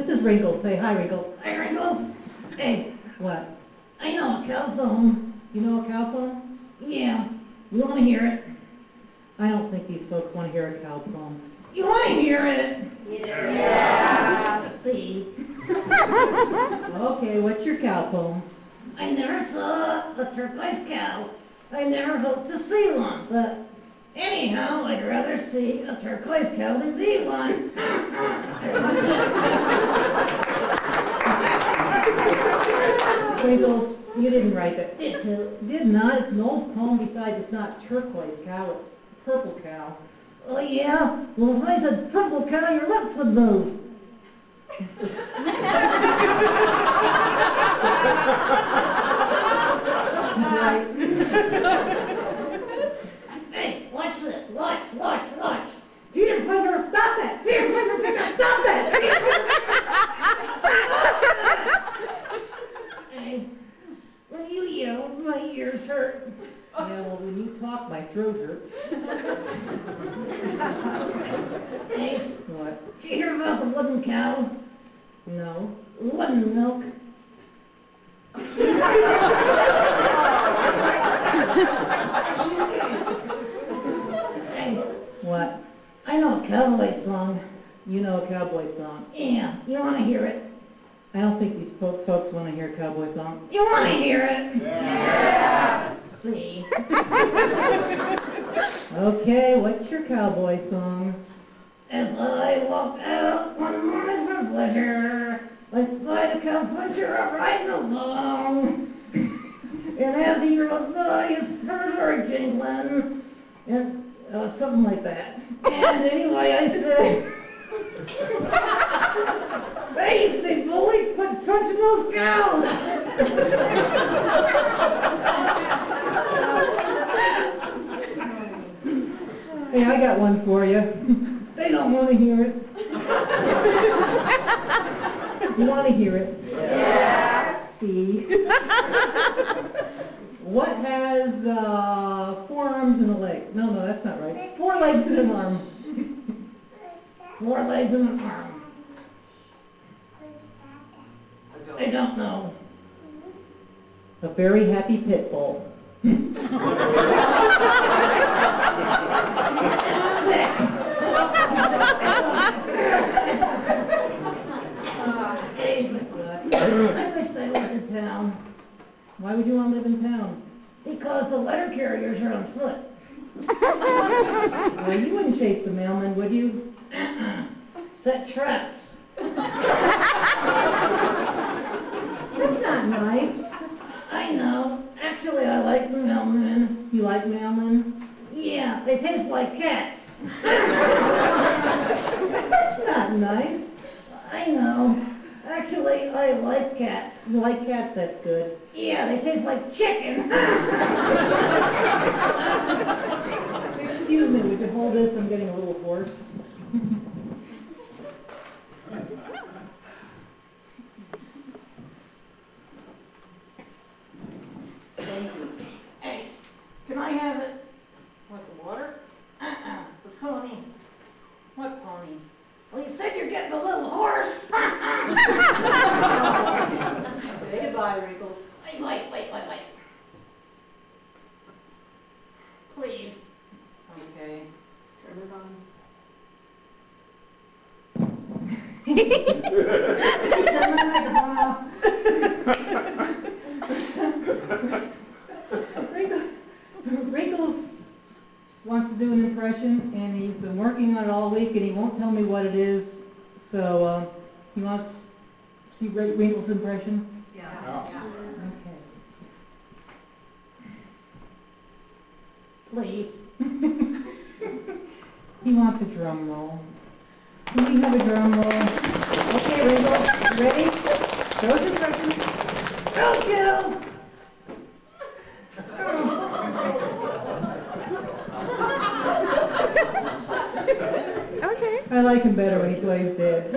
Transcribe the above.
this is Wrinkles. Say hi, Wrinkles. Hi, Wrinkles. Hey, What? I know a cow phone. You know a cow phone? Yeah. You want to hear it? I don't think these folks want to hear a cow phone. You want to hear it? Yeah. See? Okay, what's your cow phone? I never saw a turquoise cow. I never hoped to see one, but anyhow, I'd rather see a turquoise cow than be one. Wrinkles, you didn't write that. Did too. Did not. It's an old poem. Besides, it's not turquoise cow. It's purple cow. Oh, yeah? Well, if I said purple cow, your lips would move. Right. Hey, watch this. Watch. Peter Piper, stop that! Peter Piper, stop that! Hey, when you yell, my ears hurt. Yeah, well, when you talk, my throat hurts. Hey, What? did you hear about the wooden cow? No. Wooden milk. Hey, What? I know a cowboy song. You know a cowboy song. Yeah, you want to hear it? I don't think these folks want to hear a cowboy song. You want to hear it? Yeah. See? Okay, what's your cowboy song? As I walked out one morning for pleasure, I spied a cowpuncher a-riding along. And as he rode by, his spurs were jingling, and something like that. And anyway, I said, hey, they bully, quit punching those cows. Hey, I got one for you. They don't want to hear it. You want to hear it? Yeah. See? What has 4 arms and a leg? No, that's not right. 4 legs and an arm. 4 legs and an arm. I don't know. A very happy pit bull. Sick. Hey, I wish I lived in town. Why would you want to live in town? Because the letter carriers are on foot. You wouldn't chase the mailman, would you? Set traps. That's not nice. I know. Actually, I like mailmen. You like mailmen? Yeah, they taste like cats. That's not nice. I know. Actually, I like cats. You like cats, that's good. Yeah, they taste like chicken. Excuse me, would you hold this? I'm getting a little hoarse. Hey, can I have it? What, the water? The pony. What pony? Well, you said you're getting a little hoarse. Say goodbye, Wrinkles. Wait. Please. Okay. Turn it on. Wrinkles wants to do an impression, and he's been working on it all week, and he won't tell me what it is. So he wants to see Wrinkles' impression. Yeah. Okay. Please. He wants a drum roll. Can we have a drum roll? Okay, Wrinkles, ready? Show us impression. Go! I like him better when he plays dead.